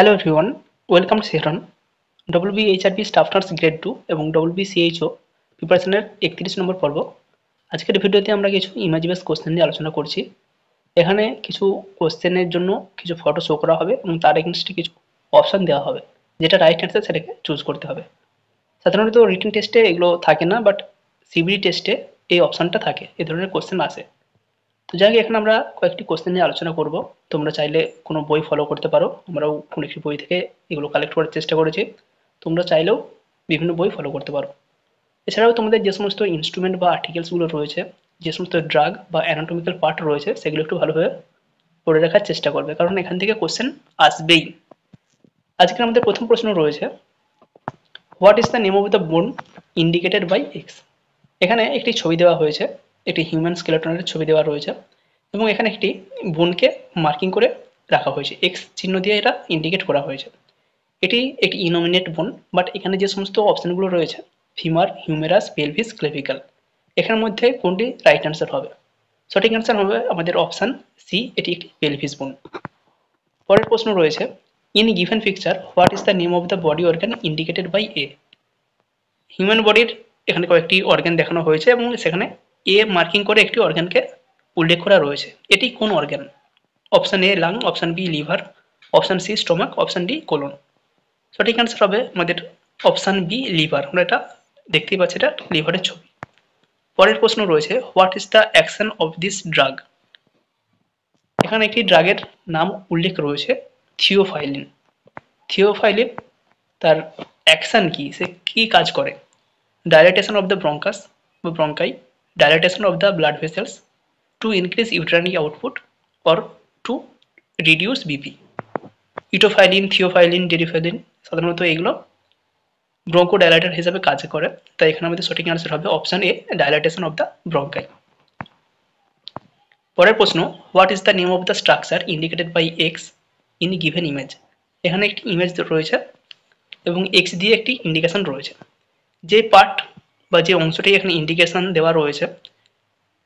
Hello everyone, welcome to সেহরন। WBHRB staff nurse grade 2 এবং WBCHO প্রিপারেশনের 31 নম্বর পর্ব। আজকের ভিডিওতে আমরা কিছু ইমেজ বেস কোশ্চেন নিয়ে আলোচনা করছি। এখানে কিছু কোশ্চেনের জন্য কিছু ফটো শো করা হবে এবং তার এগেনস্টে কিছু অপশন দেওয়া হবে, যেটা রাইট অ্যান্সার সেটাকে চুজ করতে হবে। সাধারণত রিটেন টেস্টে এগুলো থাকে না, বাট সিবিডি টেস্টে এই অপশনটা থাকে, এই ধরনের কোশ্চেন আসে। তো যাই হোক, এখানে আমরা কয়েকটি কোশ্চেন নিয়ে আলোচনা করব। তোমরা চাইলে কোনো বই ফলো করতে পারো, আমরাও কোনো একটি বই থেকে এগুলো কালেক্ট করার চেষ্টা করেছি। তোমরা চাইলেও বিভিন্ন বই ফলো করতে পারো। এছাড়াও তোমাদের যে সমস্ত ইনস্ট্রুমেন্ট বা আর্টিকেলসগুলো রয়েছে, যে সমস্ত ড্রাগ বা অ্যানাটমিক্যাল পার্ট রয়েছে, সেগুলো একটু ভালোভাবে পড়ে রাখার চেষ্টা করবে, কারণ এখান থেকে কোশ্চেন আসবেই। আজকে আমাদের প্রথম প্রশ্ন রয়েছে, what is the name of the bone indicated by X. এখানে একটি ছবি দেওয়া হয়েছে, একটি হিউম্যান স্কেলেটনের ছবি দেওয়া রয়েছে এবং এখানে একটি বোনকে মার্কিং করে রাখা হয়েছে, এক্স চিহ্ন দিয়ে এটা ইন্ডিকেট করা হয়েছে। এটি একটি ইনোমিনেট বোন, বাট এখানে যে সমস্ত অপশানগুলো রয়েছে, ফিমার, হিউমেরাস, পেলভিস, ক্লেভিকাল, এখানের মধ্যে কোনটি রাইট অ্যান্সার হবে? সঠিক অ্যান্সার হবে আমাদের অপশান সি, এটি একটি পেলভিস বোন। পরের প্রশ্ন রয়েছে, in given picture what is the name of the body organ indicated by A. Human বডির এখানে কয়েকটি অর্গান দেখানো হয়েছে এবং সেখানে এ মার্কিং করে একটি অর্গানকে উল্লেখ করা রয়েছে। এটি কোন organ? Option A lung, option B liver, option C stomach, option D colon. সঠিক অ্যান্সার হবে আমাদের অপশান বি লিভার। আমরা এটা দেখতেই পাচ্ছি, এটা লিভারের ছবি। পরের প্রশ্ন রয়েছে, what is the action of this drug. এখানে একটি ড্রাগের নাম উল্লেখ রয়েছে, থিওফাইলিন। থিওফাইলিন তার অ্যাকশন কি, সে কি কাজ করে? ডাইলেটেশন অফ দ্য ব্রঙ্কাস বা bronchi, dilatation of the blood vessels, to increase urinary output, or to reduce BP. Etofylline, theophylline, deriphylline সাধারণত এগুলো ব্রঙ্কোডাইলেটর হিসাবে কাজ করে, তাই এখানে আমাদের সঠিক অ্যান্সার হবে option A, dilatation of the bronchi. পরের প্রশ্ন, what is the name of the structure indicated by X in given image. এখানে একটি ইমেজ রয়েছে এবং এক্স দিয়ে একটি ইন্ডিকেশন রয়েছে। যে পার্ট বা যে অংশটি এখানে ইন্ডিকেশন দেওয়া রয়েছে,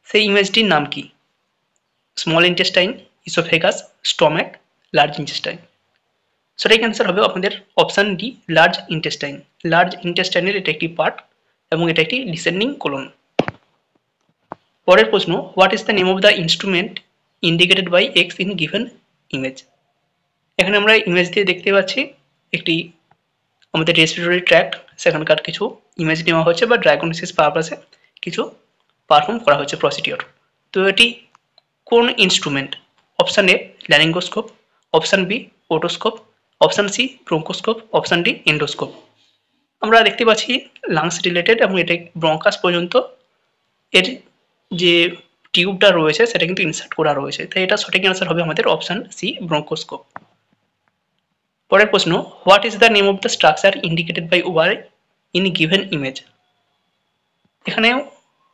সেই ইমেজটির নাম কি? Small intestine, oesophagus, stomach, large intestine. সঠিক অ্যান্সার হবে আপনাদের option D, large intestine. Large ইন্টেস্টাইনের এটা একটি পার্ট এবং এটা একটি ডিসেন্ডিং কোলন। পরের প্রশ্ন, what is the name of the instrument indicated by X in given image. এখানে আমরা ইমেজ দিয়ে দেখতে পাচ্ছি একটি আমাদের রেসপিরেটরি ট্র্যাক্ট, সেখানকার কিছু ইমেজ নেওয়া হচ্ছে বা ডায়াগনোসিস পারপাসে কিছু পারফর্ম করা হচ্ছে প্রসিডিওর। তো এটি কোন instrument? Option A laryngoscope, option B otoscope, option C bronchoscope, option D endoscope. আমরা দেখতে পাচ্ছি লাংস রিলেটেড এবং এটা ব্রঙ্কাস পর্যন্ত এর যে টিউবটা রয়েছে সেটা কিন্তু ইনসার্ট করা রয়েছে, তাই এটা সঠিক অ্যান্সার হবে আমাদের অপশান সি, ব্রঙ্কোস্কোপ। পরের প্রশ্ন, what is the name of the structure indicated by Y in given image. এখানেও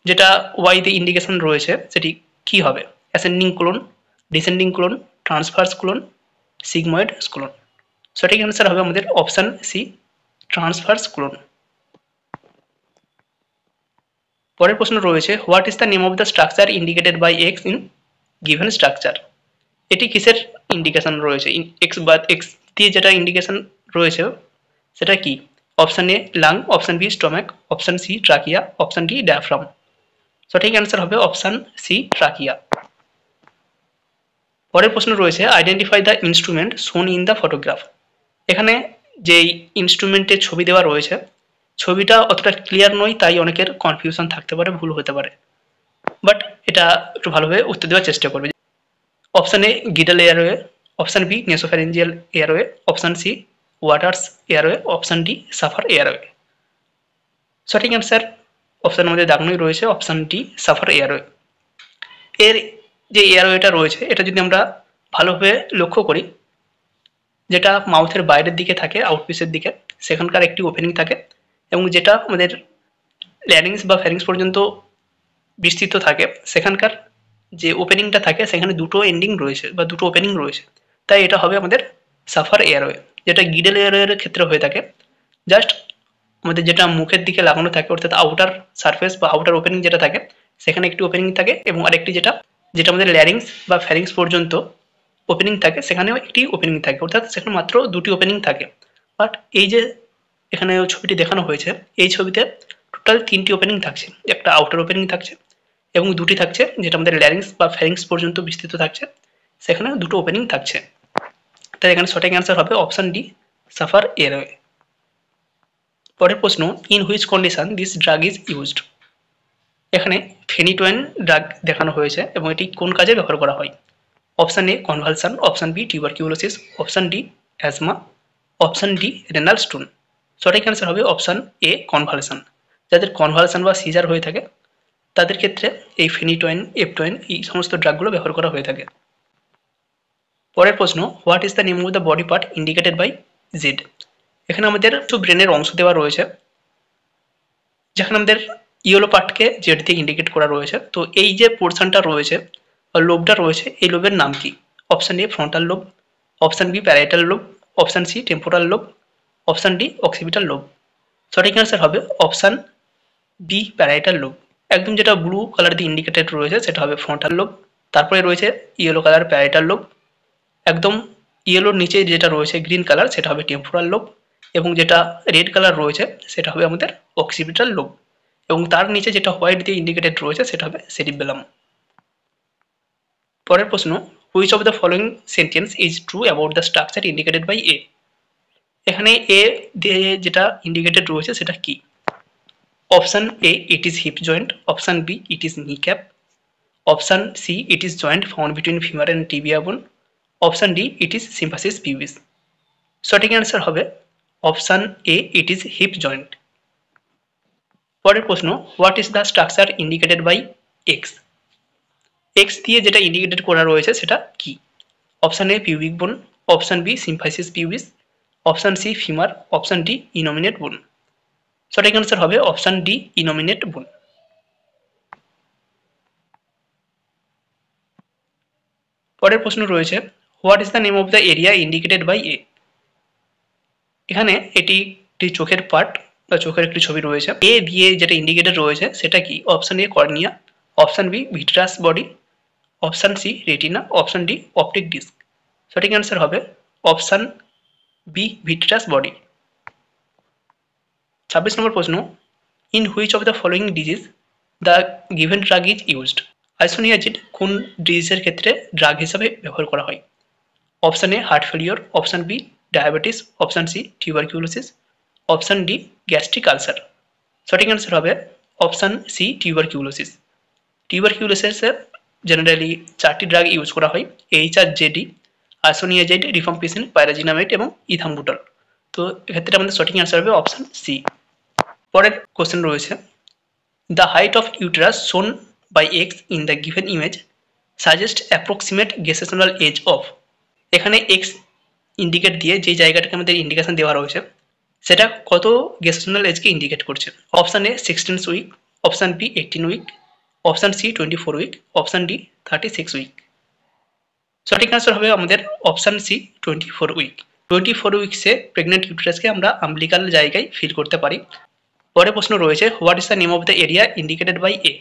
যেটা ওয়াই দিয়ে ইন্ডিকেশন রয়েছে সেটি কি হবে? Ascending colon, descending colon, transverse colon, sigmoid colon. সঠিক অ্যান্সার হবে আমাদের অপশান সি, ট্রান্সভার্স কোলন। পরের প্রশ্ন রয়েছে, what is the name of the structure indicated by X in given structure. এটি কিসের ইন্ডিকেশন রয়েছে? এক্স বা এক্স দিয়ে যেটা ইন্ডিকেশন রয়েছে সেটা কি? Option A lung, option B stomach, option C trachea, option D diaphragm. সঠিক অ্যান্সার হবে অপশান সি, ট্রাকিয়া। পরের প্রশ্ন রয়েছে, identify the instrument shown in the photograph. এখানে যেই ইনস্ট্রুমেন্টের ছবি দেওয়া রয়েছে, ছবিটা অতটা ক্লিয়ার নয়, তাই অনেকের কনফিউশন থাকতে পারে, ভুল হতে পারে, বাট এটা একটু ভালোভাবে উত্তর দেওয়ার চেষ্টা করবে। Option A Guedel airway, option B nasopharyngeal airway, option C Waters airway, option D Safar airway. সঠিক অ্যান্সার অপশানের মধ্যে দাগানোই রয়েছে অপশান ডি, সাফার এয়ারওয়ে। এর যে এয়ারওয়েটা রয়েছে এটা যদি আমরা ভালোভাবে লক্ষ্য করি, যেটা মাউথের বাইরের দিকে থাকে, আউটপিসের দিকে, সেখানকার একটি ওপেনিং থাকে এবং যেটা আমাদের ল্যারিংস বা ফ্যারিংস পর্যন্ত বিস্তৃত থাকে, সেখানকার যে ওপেনিংটা থাকে সেখানে দুটো এন্ডিং রয়েছে বা দুটো ওপেনিং রয়েছে, তাই এটা হবে আমাদের সাফার এয়ারওয়ে। যেটা গিডেল এয়ারওয়ের ক্ষেত্রে হয়ে থাকে, জাস্ট আমাদের যেটা মুখের দিকে লাগানো থাকে, অর্থাৎ আউটার সারফেস বা আউটার ওপেনিং যেটা থাকে সেখানে একটি ওপেনিং থাকে এবং আরেকটি যেটা আমাদের ল্যারিংস বা ফ্যারিংস পর্যন্ত ওপেনিং থাকে সেখানেও একটি ওপেনিং থাকে, অর্থাৎ সেখানে মাত্র দুটি ওপেনিং থাকে। বাট এই যে এখানে ছবিটি দেখানো হয়েছে, এই ছবিতে টোটাল তিনটি ওপেনিং থাকছে। একটা আউটার ওপেনিং থাকছে এবং দুটি থাকছে যেটা আমাদের ল্যারিংস বা ফ্যারিংস পর্যন্ত বিস্তৃত থাকছে, সেখানে দুটো ওপেনিং থাকছে। তাই এখানে সঠিক অ্যান্সার হবে অপশন ডি, সাফার এয়ারওয়ে। পরের প্রশ্ন, in which condition this drug is used. এখানে ফেনিটোয়েন ড্রাগ দেখানো হয়েছে এবং এটি কোন কাজে ব্যবহার করা হয়। Option A convulsion, option B tuberculosis, option D asthma, option D renal stone. সঠিক অ্যান্সার হবে অপশন এ কনভালশন। যাদের কনভালশন বা সিজার হয়ে থাকে তাদের ক্ষেত্রে এই ফেনিটোয়েন, এপটোয়েন এই সমস্ত ড্রাগগুলো ব্যবহার করা হয়ে থাকে। পরের প্রশ্ন, what is the name of the body part indicated by Z. এখানে আমাদের কিছু ব্রেনের অংশ দেওয়া রয়েছে, যেখানে আমাদের ইয়েলো পার্টকে জেড দিয়ে ইন্ডিকেট করা রয়েছে। তো এই যে পোর্শনটা রয়েছে বা লোবটা রয়েছে, এই লোবের নাম কি। Option A frontal lobe, option B parietal lobe, option C temporal lobe, option D occipital lobe. সঠিক অ্যান্সার হবে অপশন বি প্যারাইটাল লোব। একদম যেটা ব্লু কালার দিয়ে ইন্ডিকেটেড রয়েছে সেটা হবে ফ্রন্টাল লোব, তারপরে রয়েছে ইয়েলো কালার প্যারাইটাল লোব, একদম ইয়েলোর নিচে যেটা রয়েছে গ্রিন কালার সেটা হবে টেম্পোরাল লোব, এবং যেটা রেড কালার রয়েছে সেটা হবে আমাদের অক্সিপিটাল লোব, এবং তার নিচে যেটা হোয়াইট দিয়ে ইন্ডিকেটেড রয়েছে সেটা হবে সেরিবেলাম। পরের প্রশ্ন, which of the following sentence is true about the structure indicated by A. এখানে এ দিয়ে যেটা ইন্ডিকেটেড রয়েছে সেটা কি। Option A it is hip joint, option B it is knee cap, option C it is joint found between femur and tibia bone, option D it is symphysis pubis. সঠিক answer হবে option A it is hip joint. পরের প্রশ্ন, what is the structure indicated by X. X দিয়ে যেটা indicated করা রয়েছে সেটা কি। Option A pubic bone, option B symphysis pubis, option C femur, option D innominate bone. সঠিক অ্যান্সার হবে অপশন ডি ইনোমিনেট বোন। পরের প্রশ্ন রয়েছে, what is the name of the area indicated by A. এখানে এটি একটি চোখের পার্ট বা চোখের একটি ছবি রয়েছে। এ দিয়ে যেটা ইন্ডিকেটেড রয়েছে সেটা কি। Option A cornea, option B vitreous body, option C retina, option D optic disc. সঠিক অ্যান্সার হবে option B vitreous body. 26 number প্রশ্ন, in which of the following disease the given drug is used. Isoniazid কোন ডিজিজের ক্ষেত্রে drug হিসাবে ব্যবহার করা হয়। Option A heart failure, option B diabetes, option C tuberculosis, option D gastric ulcer. সঠিক answer হবে অপশন সি টিউবারকিউলোসিস। টিউবারকিউলোসিসে জেনারেলি 4টি ড্রাগ ইউজ করা হয়, এইচআরজেডি, আইসোনিয়াজাইড, রিফাম্পিসিন, পাইরাজিনামাইড এবং ইথাম্বুটল। তো এক্ষেত্রে আমাদের সঠিক অ্যান্সার হবে অপশন সি। পরের কোশ্চেন রয়েছে, the height of uterus shown by X in the given image suggest approximate gestational age of. এখানে এক্স ইন্ডিকেট দিয়ে যে জায়গাটাকে আমাদের ইন্ডিকেশন দেওয়া রয়েছে সেটা কত গেস্টেশনাল এজকে ইন্ডিকেট করছে। Option A 16 week, option B 18 week, option C 24 week, option D 36 week. সঠিক আনসার হবে আমাদের অপশন সি 24 উইক। 24 উইকসে প্রেগনেন্ট ইউটেরাসকে আমরা আম্বিলিকাল জায়গায় ফিল করতে পারি। পরের প্রশ্ন রয়েছে, what is the name of the area indicated by A.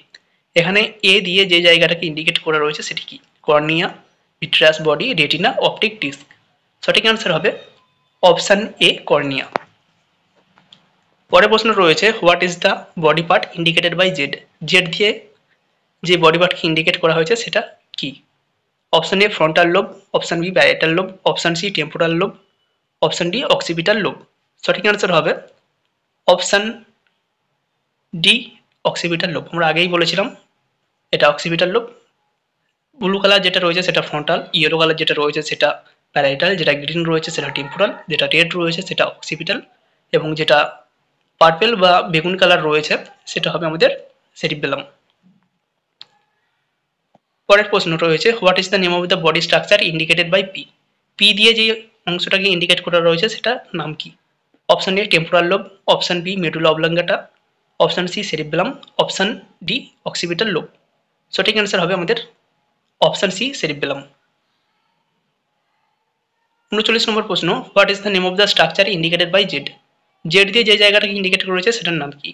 এখানে এ দিয়ে যে জায়গাটাকে ইন্ডিকেট করা রয়েছে সেটি কি। Cornea, vitreous body, retina, optic disc. সঠিক আনসার হবে অপশন এ কর্নিয়া। পরের প্রশ্ন রয়েছে, what is the body part indicated by Z. Z দিয়ে যে বডি পার্টকে ইন্ডিকেট করা হয়েছে সেটা কি। Option A frontal lobe, option B parietal lobe, option C temporal lobe, option D occipital lobe. সঠিক অ্যান্সার হবে অপশন ডি অক্সিপিটাল লোব। আমরা আগেই বলেছিলাম এটা অক্সিপিটাল লোব। ব্লু কালার যেটা রয়েছে সেটা ফ্রন্টাল, ইয়েলো কালার যেটা রয়েছে সেটা প্যারাইটাল, যেটা গ্রিন রয়েছে সেটা টেম্পোরাল, যেটা রেড রয়েছে সেটা অক্সিপিটাল, এবং যেটা পার্পেল বা বেগুন কালার রয়েছে সেটা হবে আমাদের সেরিবেলাম। পরের প্রশ্ন রয়েছে, what is the name of the body structure indicated by P. P দিয়ে যে অংশটাকে ইন্ডিকেট করা রয়েছে সেটা নাম কি। Option A temporal lobe, option B medulla oblongata, option C cerebellum, option D occipital lobe. সঠিক অ্যান্সার হবে আমাদের অপশন সি সেরিবেলাম। 39 নম্বর প্রশ্ন, what is the name of the structure indicated by Z. Z দিয়ে যে জায়গাটাকে indicate করেছে সেটার নাম কি।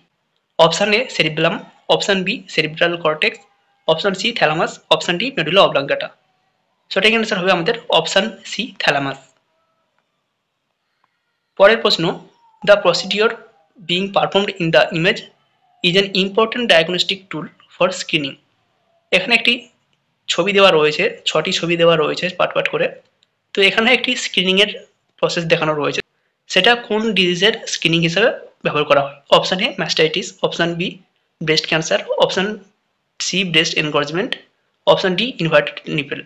অপশন এ cerebellum, option B cerebral cortex, option C thalamus, option D medulla oblongata. সঠিক অ্যান্সার হবে আমাদের অপশান সি থ্যালামাস। পরের প্রশ্ন, the procedure being performed in the image is an important diagnostic tool for screening. এখানে একটি ছবি দেওয়া রয়েছে, 6টি ছবি দেওয়া রয়েছে পার্ট পার্ট করে। তো এখানে একটি স্ক্রিনিংয়ের প্রসেস দেখানো রয়েছে, সেটা কোন ডিজিজের স্ক্রিনিং হিসেবে ব্যবহার করা হয়। Option A mastitis, option B breast cancer, option C breast engorgement, option D inverted nipple.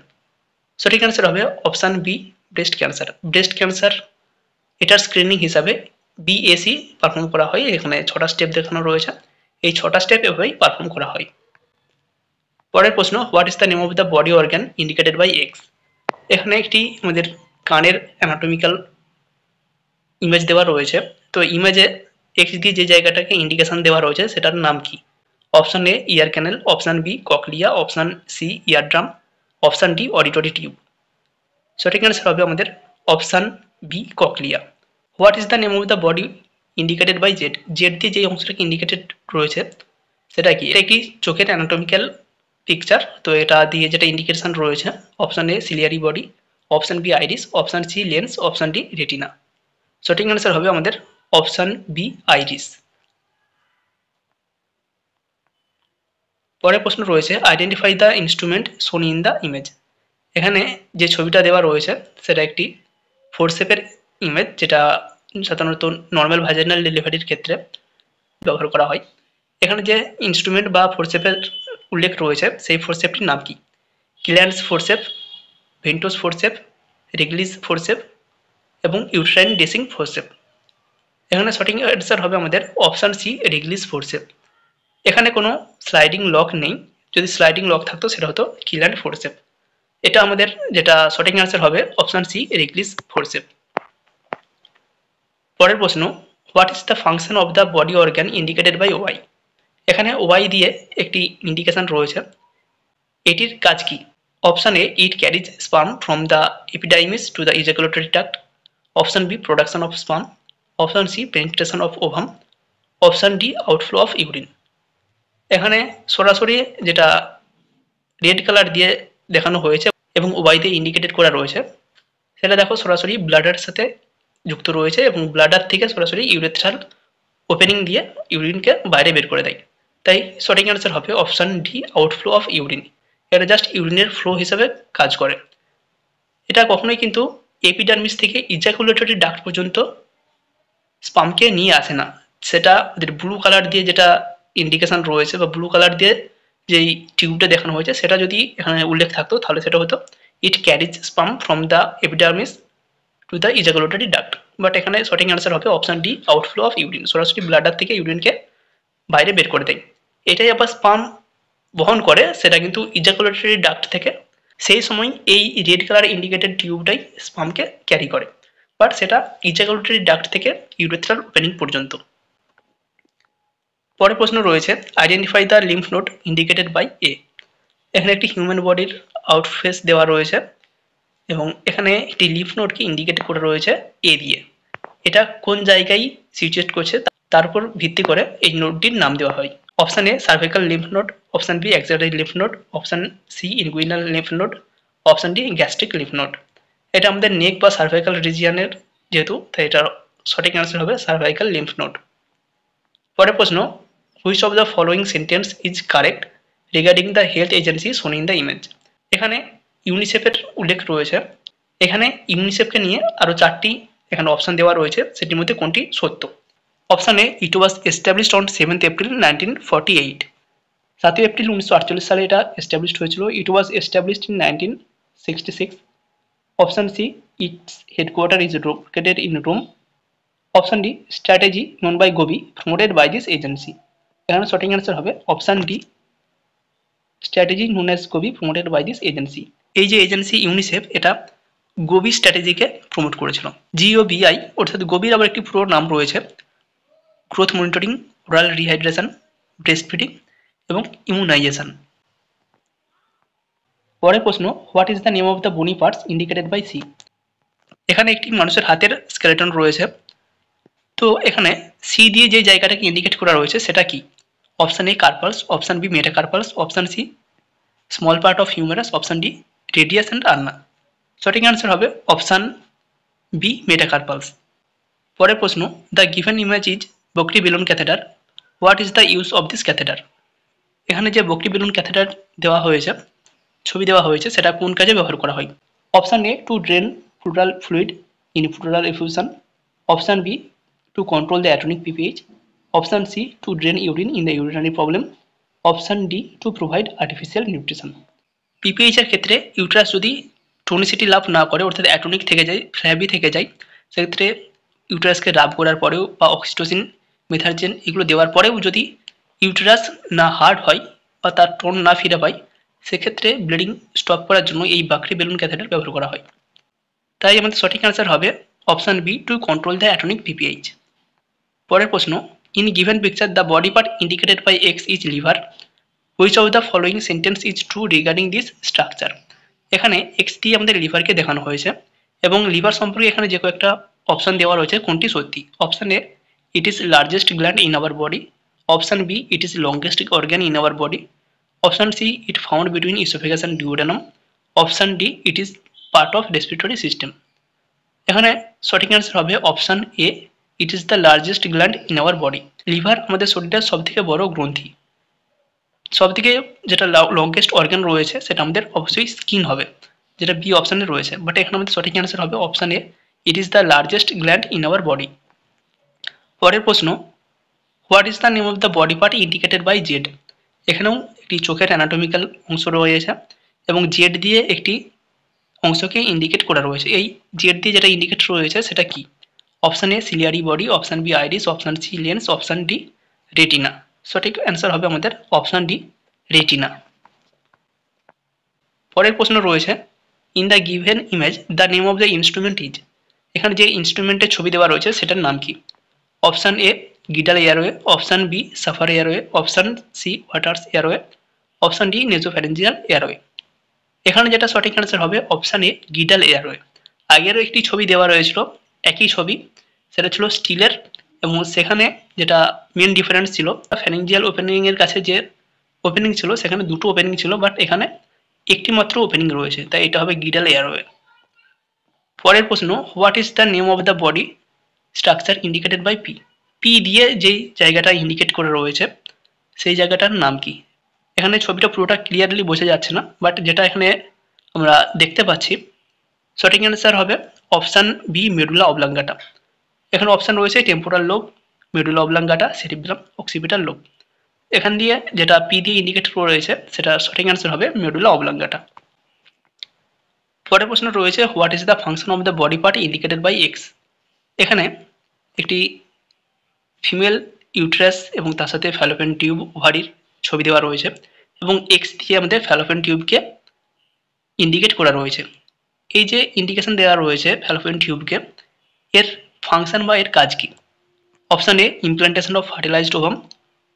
সঠিক অ্যান্সার হবে option B breast cancer. Breast cancer এটার স্ক্রিনিং হিসাবে বিএসি পারফর্ম করা হয়। এখানে 6টা স্টেপ দেখানো রয়েছে, এই 6টা স্টেপ এভাবেই পারফর্ম করা হয়। পরের প্রশ্ন, what is the name of the body organ indicated by X. এখানে একটি আমাদের কানের অ্যানাটমিক্যাল ইমেজ দেওয়া রয়েছে। তো ইমেজে এক্স দিয়ে যে জায়গাটাকে ইন্ডিকেশন দেওয়া রয়েছে সেটার নাম কি। Option A ear canal, option B cochlea, option C ear drum, option D auditory tube. সঠিক অ্যান্সার হবে আমাদের option B cochlea. What is the name of the body indicated by Z. Z দিয়ে যে অংশটাকে ইন্ডিকেটেড রয়েছে সেটা কি। এটা একটি চোখের অ্যানাটমিক্যাল পিকচার। তো এটা দিয়ে যেটা ইন্ডিকেশন রয়েছে, option A ciliary body, option B iris, option C lens, option D retina. সঠিক অ্যান্সার হবে আমাদের অপশান বি আইরিস। পরের প্রশ্ন রয়েছে, identify the instrument shown in the image. এখানে যে ছবিটা দেওয়া রয়েছে সেটা একটি ফোরসেপের ইমেজ, যেটা সাধারণত নর্মাল ভাজাইনাল ডেলিভারির ক্ষেত্রে ব্যবহার করা হয়। এখানে যে ইনস্ট্রুমেন্ট বা ফোরসেপের উল্লেখ রয়েছে সেই ফোরসেপটির নাম কি। ক্লিয়ারেন্স ফোরসেপ, ভেন্টোস ফোরসেপ, রিগলিস ফোরসেপ এবং ইউট্রাইন ড্রেসিং ফোরসেপ। এখানে সঠিক অ্যান্সার হবে আমাদের অপশান সি রিগলিস ফোরসেপ। এখানে কোনো স্লাইডিং লক নেই, যদি স্লাইডিং লক থাকতো সেটা হতো ক্লিয়ারেন্স ফোরসেপ। এটা আমাদের যেটা সঠিক অ্যান্সার হবে অপশান সি রিগলিস ফোরসেপ। পরের প্রশ্ন, what is the function of the body organ indicated by Y. এখানে ওয়াই দিয়ে একটি ইন্ডিকেশন রয়েছে, এটির কাজ কি। Option A it carries sperm from the epididymis to the ejaculatory tract, option B production of sperm, option C penetration of ovum, option D outflow of urine. এখানে সরাসরি যেটা রেড কালার দিয়ে দেখানো হয়েছে এবং ওয়াইতে ইন্ডিকেটেড করা রয়েছে সেটা দেখো সরাসরি ব্লাডারের সাথে যুক্ত রয়েছে এবং ব্লাডার থেকে সরাসরি ইউরেথ্রাল ওপেনিং দিয়ে ইউরিনকে বাইরে বের করে দেয়। তাই সঠিক অ্যান্সার হবে option D outflow of urine. এটা জাস্ট ইউরিনের ফ্লো হিসাবে কাজ করে। এটা কখনোই কিন্তু এপিডার্মিস থেকে ইজাকুলেটরি ডাক্ট পর্যন্ত স্পামকে নিয়ে আসে না। সেটা ব্লু কালার দিয়ে যেটা ইন্ডিকেশন রয়েছে বা ব্লু কালার দিয়ে যেই টিউবটা দেখানো হয়েছে সেটা যদি এখানে উল্লেখ থাকতো তাহলে সেটা হতো it carries sperm from the epidermis to the ejaculatory duct. But এখানে সঠিক অ্যান্সার হবে option D outflow of urine. সরাসরি ব্লাডার থেকে ইউরিনকে বাইরে বের করে দেয়। এটাই আবার স্পাম বহন করে সেটা কিন্তু ইজাকুলেটরি ডাক্ট থেকে, সেই সময় এই রেড কালার ইন্ডিকেটেড টিউবটাই স্পামকে ক্যারি করে, বাট সেটা ইজাকুলেটরি ডাক্ট থেকে ইউরেথ্রাল ওপেনিং পর্যন্ত। পরের প্রশ্ন রয়েছে, identify the lymph node indicated by A. এখানে একটি হিউম্যান বডির আউটফেস দেওয়া রয়েছে এবং এখানে একটি লিম্ফ নোডকে ইন্ডিকেট করে রয়েছে এ দিয়ে। এটা কোন জায়গায় সিচুয়েট করছে তার উপর ভিত্তি করে এই নোডটির নাম দেওয়া হয়। Option A cervical lymph node, option B axillary lymph node, option C inguinal lymph node, option D gastric lymph node. এটা আমাদের নেক বা সার্ভাইকাল রিজিয়নের যেহেতু, তাই এটার সঠিক অ্যান্সার হবে সার্ভাইকাল লিম্ফ নোড। পরের প্রশ্ন, which of the following sentence is correct regarding the health agency শোন ইন দ্য ইমেজ। এখানে ইউনিসেফের উল্লেখ রয়েছে। এখানে ইউনিসেফকে নিয়ে আরও 4টি এখানে অপশান দেওয়া রয়েছে, সেটির মধ্যে কোনটি সত্য। Option A it was established on 7th April 1948। 7 April 1948 সালে এটা এস্টাবলিশড হয়েছিল। It was established in 1966। Option C its headquarter is located in Rome. Option D strategy known by GOBI promoted by this agency. এখানে সঠিক answer হবে option D strategy known as GOBI promoted by this agency. এই যে agency UNICEF এটা GOBI স্ট্র্যাটেজিকে promote করেছিল। GOBI অর্থাৎ গোবির আবার একটি পুরো নাম রয়েছে, growth monitoring, oral rehydration, breast feeding এবং ইমিউনাইজেশন। পরের প্রশ্ন, what is the name of the বনি পার্টস ইন্ডিকেটেড বাই সি। এখানে একটি মানুষের হাতের স্কেলেটন রয়েছে। তো এখানে সি দিয়ে যে জায়গাটাকে ইন্ডিকেট করা রয়েছে সেটা কি। Option A carpals, option B metacarpals, option C small part of humerus, option D radius and ulna. সঠিক অ্যান্সার হবে অপশান বি মেটাকার্পালস। পরের প্রশ্ন, the given image is Bakri balloon catheter, what is the use of this catheter. এখানে যে বকরি balloon catheter দেওয়া হয়েছে, ছবি দেওয়া হয়েছে, সেটা কোন কাজে ব্যবহার করা হয়? Option A to drain pleural fluid in pleural effusion, option B to control the atomic PPH, option C to drain urine in the urinary problem, option D to provide artificial nutrition. PPH এর ক্ষেত্রে uterus যদি টোনিসিটি লাভ না করে, অর্থাৎ atomic থেকে যায়, flabby থেকে যায়, সেক্ষেত্রে ইউট্রাসকে রাব করার পরেও বা অক্সিটোসিন, মেথার্জেন এগুলো দেওয়ার পরেও যদি ইউটেরাস না হার্ড হয় বা তার টোন না ফিরে পায়, সেক্ষেত্রে ব্লিডিং স্টপ করার জন্য এই বাকরি বেলুন ক্যাথেটার ব্যবহার করা হয়। তাই আমাদের সঠিক অ্যান্সার হবে option B to control the atomic PPH. পরের প্রশ্ন, in given picture the body part indicated by X is liver, which of the following sentence is true regarding this structure. এখানে এক্স দিয়ে আমাদের লিভারকে দেখানো হয়েছে এবং লিভার সম্পর্কে এখানে যে কয়েকটা অপশান দেওয়া রয়েছে কোনটি সত্যি? Option A it is largest gland in our body, option B it is longest organ in our body, option C it found between oesophagus and duodenum, option D it is part of respiratory system. এখানে সঠিক answer হবে option A it is the largest gland in our body. Liver আমাদের শরীরের সবথেকে বড় গ্রন্থি। সবথেকে যেটা লংগেস্ট অর্গান রয়েছে সেটা আমাদের অবশ্যই স্কিন হবে, যেটা বি অপশানে রয়েছে, বাট এখানে আমাদের সঠিক অ্যান্সার হবে option A it is the largest gland in our body. পরের প্রশ্ন, what is the name of the body part indicated by Z. এখানেও একটি চোখের অ্যানাটমিক্যাল অংশ রয়েছে এবং জেড দিয়ে একটি অংশকে ইন্ডিকেট করা রয়েছে। এই জেড দিয়ে যেটা ইন্ডিকেট রয়েছে সেটা কি? Option A ciliary body, option B iris, option C lens, option D retina. সঠিক অ্যান্সার হবে আমাদের অপশান ডি রেটিনা। পরের প্রশ্ন রয়েছে, in the given image the name of the instrument is. এখানে যে ইনস্ট্রুমেন্টের ছবি দেওয়া রয়েছে সেটার নাম কি? Option A Guedel airway, option B Safar airway, option C Waters airway, option D nasopharyngeal airway. এখানে যেটা সঠিক অ্যান্সার হবে অপশান এ গিডাল এয়ারওয়ে। আগেরও একটি ছবি দেওয়া রয়েছিল, একই ছবি, সেটা ছিল স্টিলের, এবং সেখানে যেটা মেন ডিফারেন্স ছিল ফ্যারেঞ্জিয়াল ওপেনিং এর কাছে যে ওপেনিং ছিল সেখানে দুটো ওপেনিং ছিল, বাট এখানে একটি মাত্র ওপেনিং রয়েছে, তাই এটা হবে গিডাল এয়ারওয়ে। পরের প্রশ্ন, what is the name of the body structure indicated by P. P দিয়ে যেই জায়গাটা ইন্ডিকেট করে রয়েছে সেই জায়গাটার নাম কি? এখানে ছবিটা পুরোটা ক্লিয়ারলি বোঝা যাচ্ছে না, বাট যেটা এখানে আমরা দেখতে পাচ্ছি সঠিক অ্যান্সার হবে অপশান বি মেডুলা অবলাঙ্গাটা। এখানে অপশান রয়েছে temporal lobe, medulla oblongata, cerebrum, occipital lobe. এখান দিয়ে যেটা পি দিয়ে ইন্ডিকেট করে রয়েছে সেটা সঠিক অ্যান্সার হবে মেডুলা অবলাঙ্গাটা। পরের প্রশ্ন রয়েছে, what is the function of the body part indicated by X. এখানে একটি ফিমেল ইউট্রাস এবং তার সাথে ফ্যালোপিয়ান টিউব ওভারির ছবি দেওয়া রয়েছে এবং এক্স দিয়ে আমাদের ফ্যালোপিয়ান টিউবকে ইন্ডিকেট করা রয়েছে। এই যে ইন্ডিকেশন দেওয়া রয়েছে ফ্যালোপিয়ান টিউবকে, এর ফাংশন বা এর কাজ কি? Option A implantation of fertilised ovum,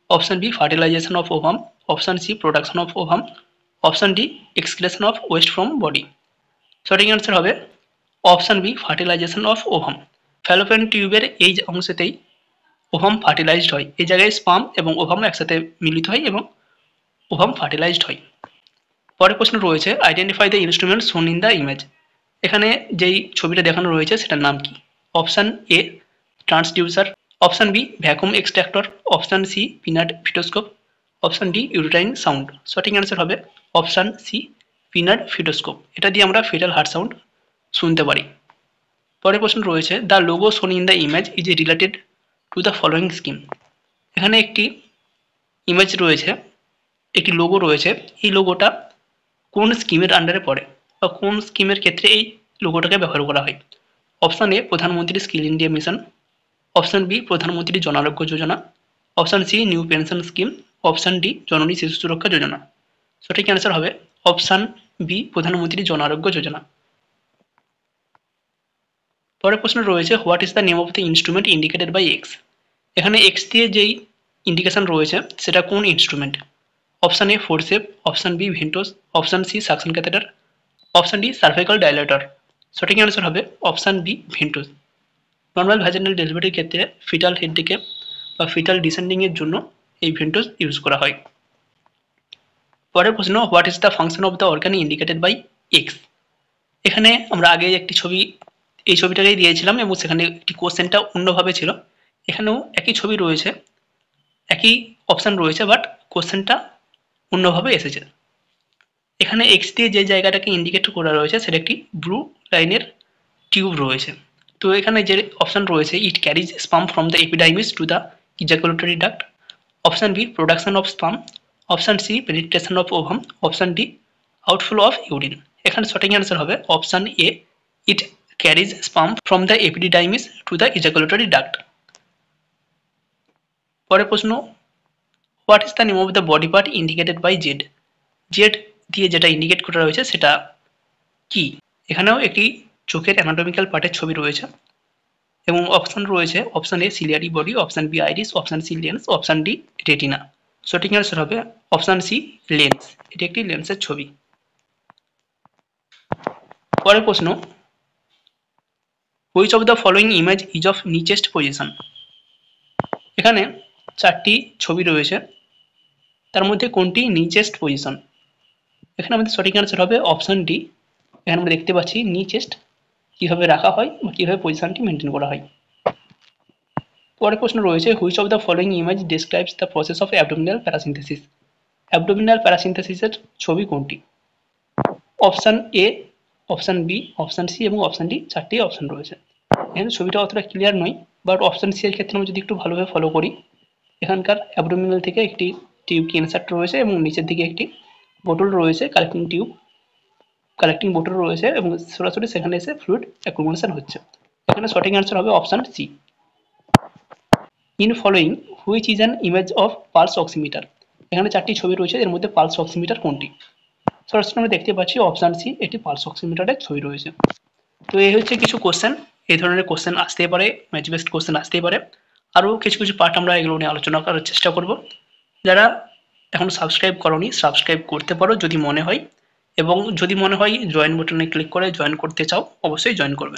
option B fertilisation of ovum, option C production of ovum, option D excretion of waste from body. সঠিক অ্যান্সার হবে option B fertilisation of ovum. Fallopian টিউবের এই অংশতেই ovum fertilised হয়। এই জায়গায় sperm এবং ovum একসাথে মিলিত হয় এবং ওভাম ফার্টিলাইজড হয়। পরের প্রশ্ন রয়েছে, identify the instrument shown in the image. এখানে যেই ছবিটা দেখানো রয়েছে সেটার নাম কি? Option A transducer, option B vacuum extractor, option C Pinard fetoscope, option D uterine sound. সঠিক অ্যান্সার হবে অপশান সি পিনাট ফিটোস্কোপ। এটা দিয়ে আমরা ফিটাল হার্ট সাউন্ড শুনতে পারি। পরের প্রশ্ন রয়েছে, দ্য লোগো শোন in the image is related to the following scheme. এখানে একটি ইমেজ রয়েছে, একটি লোগো রয়েছে, এই লোগোটা কোন স্কিমের আন্ডারে পড়ে বা কোন স্কিমের ক্ষেত্রে এই লোগোটাকে ব্যবহার করা হয়? Option A Pradhanmantri skill India mission, option B Pradhanmantri Jan Arogya Yojana, option C new pension scheme, option D Janani Shishu সুরক্ষা যোজনা। সঠিক অ্যান্সার হবে অপশান বি প্রধানমন্ত্রী জন আরোগ্য যোজনা। পরের প্রশ্ন রয়েছে, what is the name of the instrument indicated by X. এখানে এক্স দিয়ে যেই ইন্ডিকেশন রয়েছে সেটা কোন instrument? Option A forcep, option B ventouse, option C suction catheter, option D cervical dilator. সঠিক অ্যান্সার হবে option B ventouse. Normal vaginal ডেলিভারির ক্ষেত্রে ফিটাল হেড থেকে বা ফিটাল ডিসেন্ডিংয়ের জন্য এই ভেন্টোস ইউজ করা হয়। পরের প্রশ্ন, what is the function of the organ indicated by X. এখানে আমরা আগে একটি ছবি এই ছবিটাকেই দিয়েছিলাম এবং সেখানে একটি কোশ্চেনটা অন্যভাবে ছিল। এখানেও একই ছবি রয়েছে, একই অপশান রয়েছে, বাট কোশ্চেনটা অন্যভাবে এসেছে। এখানে এক্স দিয়ে যে জায়গাটাকে ইন্ডিকেট করা রয়েছে সেটা একটি ব্লু লাইনের টিউব রয়েছে। তো এখানে যে অপশান রয়েছে, it carries sperm from the epididymis to the ejaculatory duct, option B production of sperm, option C penetration of ovum, option D outflow of urine. এখানে সঠিক অ্যান্সার হবে option A, it carries sperm from the epididymis to the ejaculatory duct. পরের প্রশ্ন, what is the name of the body part indicated by Z? Z দিয়ে যেটা indicate করা রয়েছে সেটা কি? এখানেও একটি চোখের অ্যানাটমিক্যাল পার্টের ছবি রয়েছে এবং অপশান রয়েছে option A ciliary body, option B iris, option C lens, option D retina. সঠিক অ্যান্সার হবে অপশান সি লেন্স। এটি একটি লেন্সের ছবি। পরের প্রশ্ন, which of the following image is of knee chest position? এখানে চারটি ছবি রয়েছে, তার মধ্যে কোনটি নিচেস্ট পজিশন? এখানে আমাদের সঠিক অ্যান্সার হবে অপশান ডি। এখানে আমরা দেখতে পাচ্ছি নিচেস্ট কীভাবে রাখা হয় বা কীভাবে পজিশনটি মেনটেন করা হয়। পরের প্রশ্ন রয়েছে, which of the following image describes the process of abdominal paracentesis? Abdominal প্যারাসিনথেসিসের ছবি কোনটি? Option A, option B, option C এবং অপশান ডি, চারটি অপশান রয়েছে। এখানে ছবিটা অতটা ক্লিয়ার নয়, বাট অপশান সি এর ক্ষেত্রে আমরা যদি একটু ভালোভাবে ফলো করি, এখানকার অ্যাবডোমিনাল থেকে একটি টিউব ইনসার্ট রয়েছে এবং নিচের দিকে একটি বোতল রয়েছে, কালেক্টিং বোতল রয়েছে এবং সরাসরি সেখানে এসে ফ্লুইড অ্যাকুমুলেশন হচ্ছে। এখানে সঠিক অ্যান্সার হবে option C. In following which is an image of pulse oximeter? এখানে চারটি ছবি রয়েছে, এর মধ্যে পালস অক্সিমিটার কোনটি? সরাসরি আমরা দেখতে পাচ্ছি অপশান সি, এটি পালস অক্সিমিটারের ছবি রয়েছে। তো এই হচ্ছে কিছু কোশ্চেন, এই ধরনের কোশ্চেন আসতেই পারে, ম্যাচ বেসড কোশ্চেন আসতেই পারে। আরও কিছু কিছু পার্ট আমরা এগুলো নিয়ে আলোচনা করার চেষ্টা করব। যারা এখন সাবস্ক্রাইব করোনি, সাবস্ক্রাইব করতে পারো যদি মনে হয়, এবং যদি মনে হয় জয়েন বাটনে ক্লিক করে জয়েন করতে চাও, অবশ্যই জয়েন করবে।